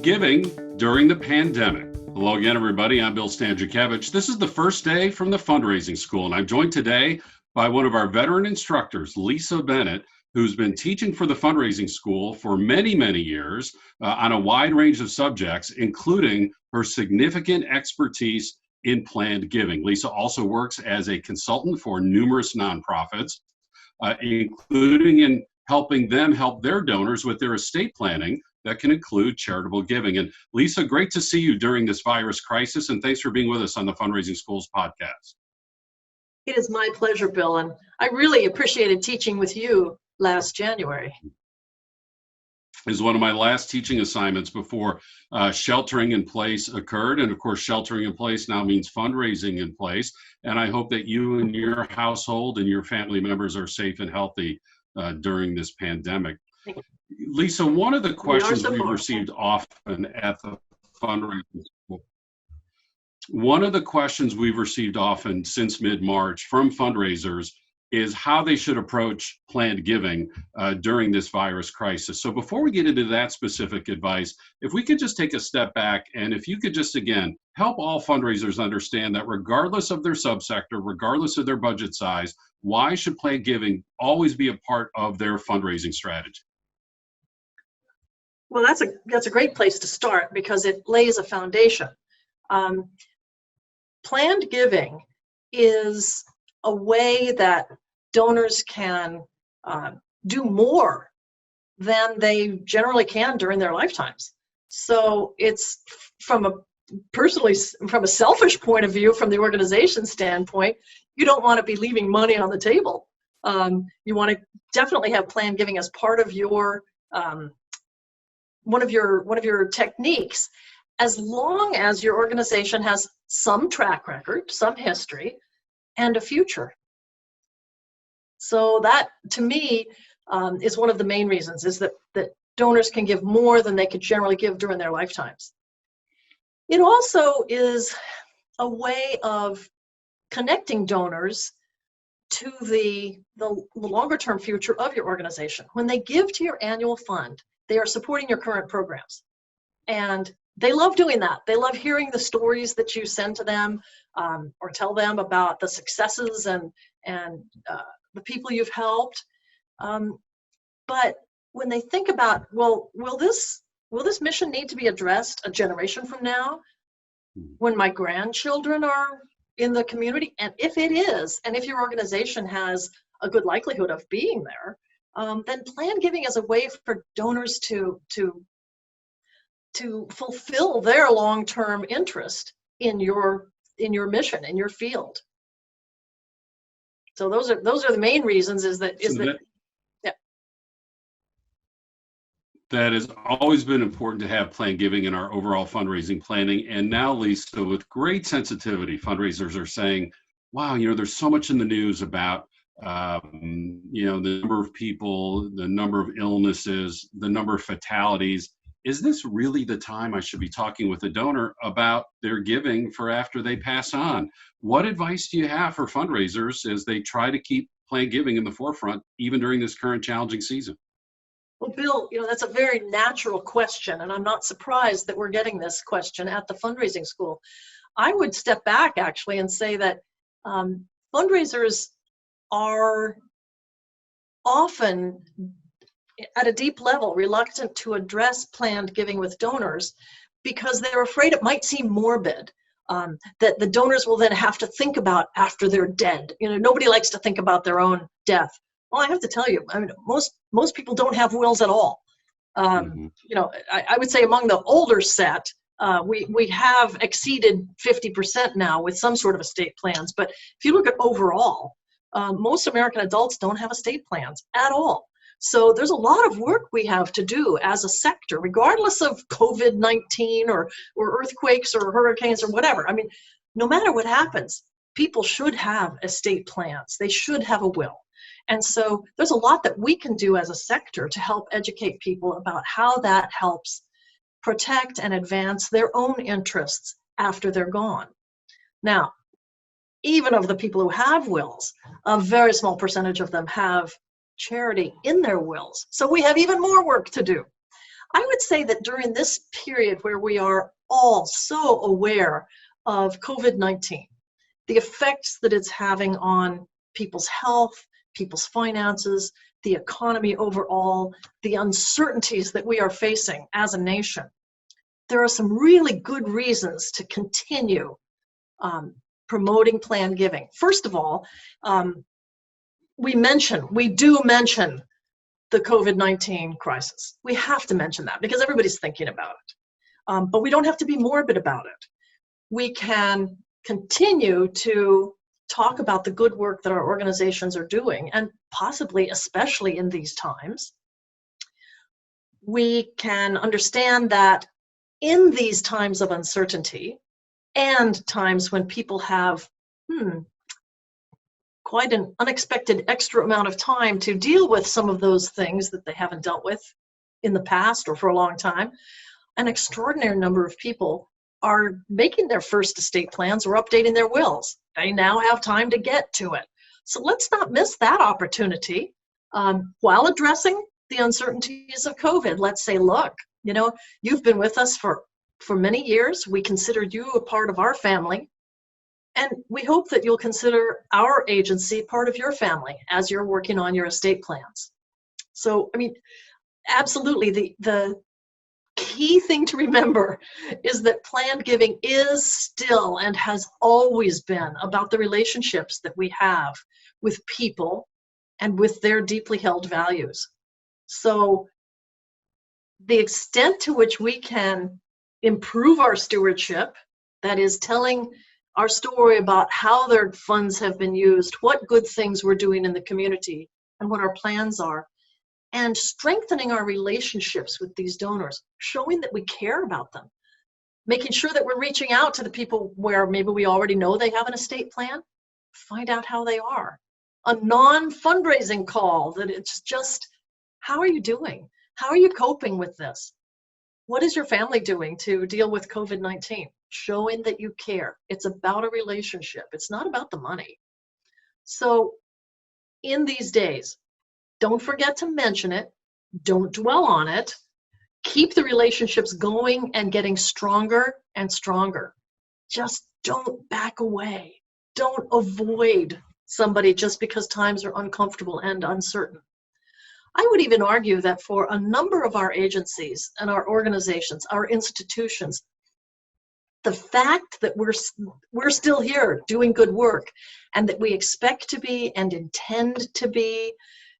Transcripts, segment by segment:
giving during the pandemic. Hello again, everybody. I'm Bill Stanczykiewicz. This is the first day from the fundraising school, and I'm joined today by one of our veteran instructors, Lisa Bennett, who's been teaching for the fundraising school for many, many years on a wide range of subjects, including her significant expertise in planned giving. Lisa also works as a consultant for numerous nonprofits, including in helping them help their donors with their estate planning that can include charitable giving. And Lisa, great to see you during this virus crisis, and thanks for being with us on the Fundraising Schools podcast. It is my pleasure, Bill, and I really appreciated teaching with you last January. It was one of my last teaching assignments before sheltering in place occurred. And of course, sheltering in place now means fundraising in place. And I hope that you and your household and your family members are safe and healthy during this pandemic. Lisa, one of the questions we've received often at the fundraising school, one of the questions we've received often since mid-March from fundraisers is how they should approach planned giving during this virus crisis. So before we get into that specific advice, if we could just take a step back, and if you could just, again, help all fundraisers understand that regardless of their subsector, regardless of their budget size, why should planned giving always be a part of their fundraising strategy? Well, that's a great place to start because it lays a foundation. Planned giving is a way that donors can do more than they generally can during their lifetimes. So it's from a selfish point of view, from the organization standpoint, you don't want to be leaving money on the table. You want to definitely have planned giving as part of your one of your techniques, as long as your organization has some track record, some history, and a future. So that, to me, is one of the main reasons, is that donors can give more than they could generally give during their lifetimes. It also is a way of connecting donors to the longer-term future of your organization. When they give to your annual fund, they are supporting your current programs. And they love doing that. They love hearing the stories that you send to them or tell them about the successes and the people you've helped. But when they think about, well, will this mission need to be addressed a generation from now when my grandchildren are in the community? And if it is, and if your organization has a good likelihood of being there, then planned giving is a way for donors to fulfill their long-term interest in your mission, in your field. So those are the main reasons. That has always been important to have planned giving in our overall fundraising planning. And now, Lisa, with great sensitivity, fundraisers are saying, wow, there's so much in the news about the number of people, the number of illnesses, the number of fatalities. Is this really the time I should be talking with a donor about their giving for after they pass on? What advice do you have for fundraisers as they try to keep planned giving in the forefront, even during this current challenging season? Well, Bill, that's a very natural question, and I'm not surprised that we're getting this question at the fundraising school. I would step back, actually, and say that fundraisers are often, at a deep level, reluctant to address planned giving with donors because they're afraid it might seem morbid, that the donors will then have to think about after they're dead. Nobody likes to think about their own death. Well, I have to tell you, most people don't have wills at all. I would say among the older set, we have exceeded 50% now with some sort of estate plans. But if you look at overall, most American adults don't have estate plans at all. So there's a lot of work we have to do as a sector, regardless of COVID-19 or earthquakes or hurricanes or whatever. No matter what happens, people should have estate plans. They should have a will. And so there's a lot that we can do as a sector to help educate people about how that helps protect and advance their own interests after they're gone. Now, even of the people who have wills, a very small percentage of them have charity in their wills. So we have even more work to do. I would say that during this period where we are all so aware of COVID-19, the effects that it's having on people's health, people's finances, the economy overall, the uncertainties that we are facing as a nation, there are some really good reasons to continue promoting planned giving. First of all, we do mention the COVID-19 crisis. We have to mention that because everybody's thinking about it. But we don't have to be morbid about it. We can continue to talk about the good work that our organizations are doing, and possibly, especially in these times, we can understand that in these times of uncertainty and times when people have quite an unexpected extra amount of time to deal with some of those things that they haven't dealt with in the past or for a long time, an extraordinary number of people are making their first estate plans or updating their wills. They now have time to get to it. So let's not miss that opportunity. While addressing the uncertainties of COVID, let's say, look, you've been with us for many years. We consider you a part of our family. And we hope that you'll consider our agency part of your family as you're working on your estate plans. So, absolutely, the key thing to remember is that planned giving is still and has always been about the relationships that we have with people and with their deeply held values. So the extent to which we can improve our stewardship, that is telling our story about how their funds have been used, what good things we're doing in the community, and what our plans are, and strengthening our relationships with these donors, showing that we care about them, making sure that we're reaching out to the people where maybe we already know they have an estate plan, find out how they are. A non-fundraising call that it's just, how are you doing? How are you coping with this? What is your family doing to deal with COVID-19? Showing that you care. It's about a relationship. It's not about the money. So in these days, don't forget to mention it. Don't dwell on it. Keep the relationships going and getting stronger and stronger. Just don't back away. Don't avoid somebody just because times are uncomfortable and uncertain. I would even argue that for a number of our agencies and our organizations, our institutions, the fact that we're still here doing good work and that we expect to be and intend to be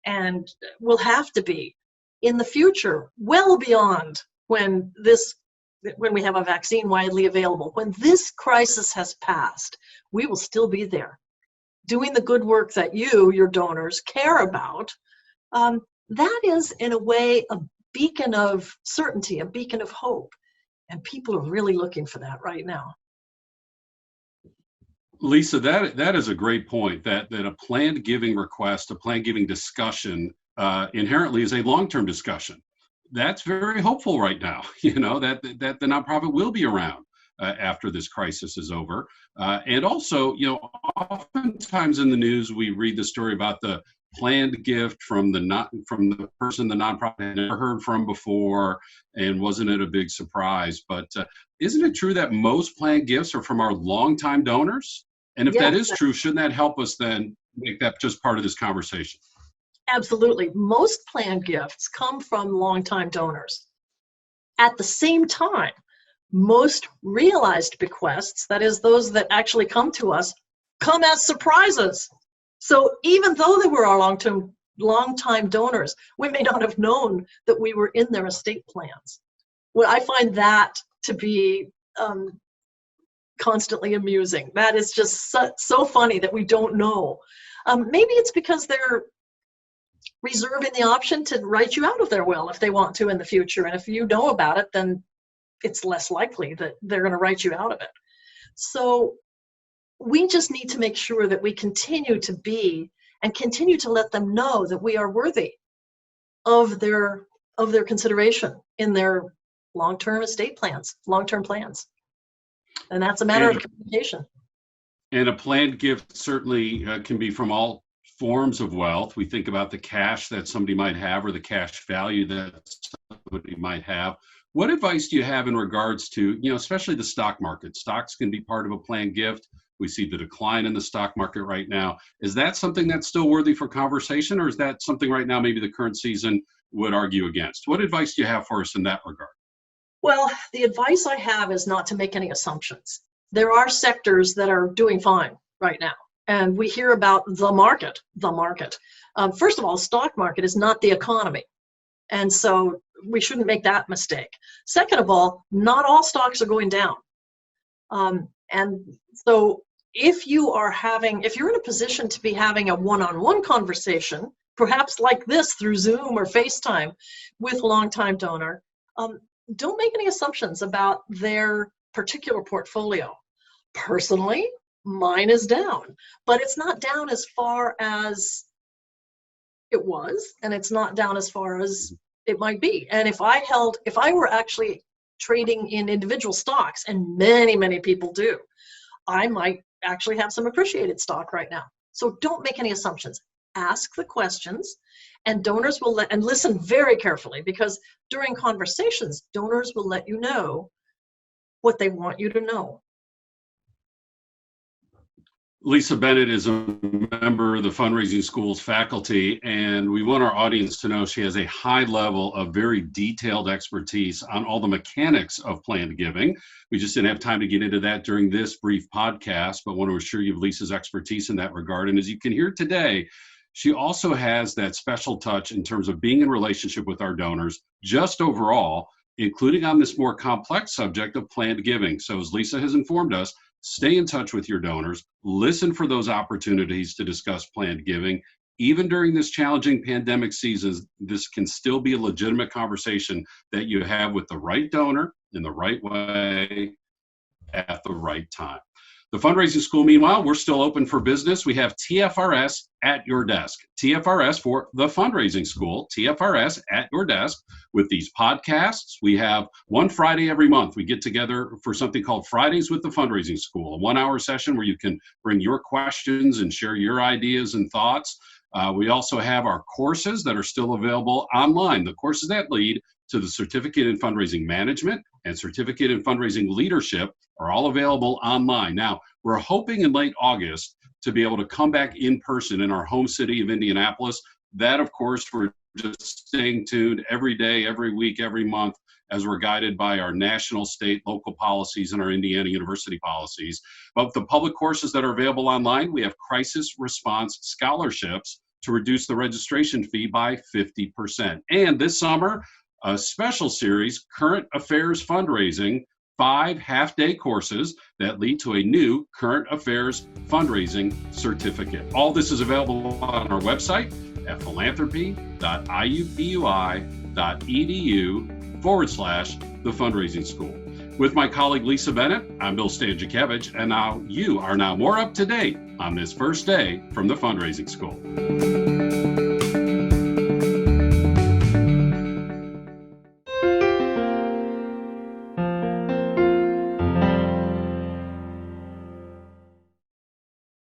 and will have to be in the future, well beyond when we have a vaccine widely available, when this crisis has passed, we will still be there doing the good work that your donors, care about. That is, in a way, a beacon of certainty, a beacon of hope. And people are really looking for that right now. Lisa, that is a great point, that a planned giving request, a planned giving discussion inherently is a long-term discussion. That's very hopeful right now, that the nonprofit will be around after this crisis is over. And also, oftentimes in the news, we read the story about the planned gift from the person the nonprofit had never heard from before, and wasn't it a big surprise? But isn't it true that most planned gifts are from our longtime donors? And if that is true, shouldn't that help us then make that just part of this conversation? Absolutely. Most planned gifts come from longtime donors. At the same time, most realized bequests, that is, those that actually come to us, come as surprises. So even though they were our long-time donors, we may not have known that we were in their estate plans. Well, I find that to be constantly amusing. That is just so funny that we don't know. Maybe it's because they're reserving the option to write you out of their will if they want to in the future. And if you know about it, then it's less likely that they're going to write you out of it. So we just need to make sure that we continue to be and continue to let them know that we are worthy of their consideration in their long-term estate plans, long-term plans. And that's a matter of communication. And a planned gift certainly can be from all forms of wealth. We think about the cash that somebody might have or the cash value that somebody might have. What advice do you have in regards to, especially the stock market? Stocks can be part of a planned gift. We see the decline in the stock market right now. Is that something that's still worthy for conversation, or is that something right now maybe the current season would argue against? What advice do you have for us in that regard? Well, the advice I have is not to make any assumptions. There are sectors that are doing fine right now, and we hear about the market. First of all, stock market is not the economy, and so we shouldn't make that mistake. Second of all, not all stocks are going down. And so if you're in a position to be having a one-on-one conversation, perhaps like this through Zoom or FaceTime with a longtime donor, don't make any assumptions about their particular portfolio. Personally, mine is down, but it's not down as far as it was, and it's not down as far as it might be. And if I were actually trading in individual stocks, and many people do, I might actually have some appreciated stock right now. So don't make any assumptions. Ask the questions, and donors will and listen very carefully, because during conversations, donors will let you know what they want you to know. Lisa Bennett is a member of the Fundraising School's faculty, and we want our audience to know she has a high level of very detailed expertise on all the mechanics of planned giving. We just didn't have time to get into that during this brief podcast, but want to assure you of Lisa's expertise in that regard. And as you can hear today, she also has that special touch in terms of being in relationship with our donors, just overall, including on this more complex subject of planned giving. So as Lisa has informed us, stay in touch with your donors, listen for those opportunities to discuss planned giving. Even during this challenging pandemic season, this can still be a legitimate conversation that you have with the right donor in the right way at the right time. The Fundraising School, meanwhile, we're still open for business. We have TFRS at your desk. TFRS for the Fundraising School, TFRS at your desk with these podcasts. We have one Friday every month. We get together for something called Fridays with the Fundraising School, a 1-hour session where you can bring your questions and share your ideas and thoughts. We also have our courses that are still available online, the courses that lead to the Certificate in Fundraising Management and Certificate in Fundraising Leadership are all available online. Now, we're hoping in late August to be able to come back in person in our home city of Indianapolis. That, of course, we're just staying tuned every day, every week, every month, as we're guided by our national, state, local policies and our Indiana University policies. But the public courses that are available online, we have crisis response scholarships to reduce the registration fee by 50%. And this summer, a special series, Current Affairs Fundraising, 5 half-day courses that lead to a new Current Affairs Fundraising Certificate. All this is available on our website at philanthropy.iupui.edu/the Fundraising School. With my colleague Lisa Bennett, I'm Bill Stanczykiewicz, and now you are more up to date on this first day from the Fundraising School.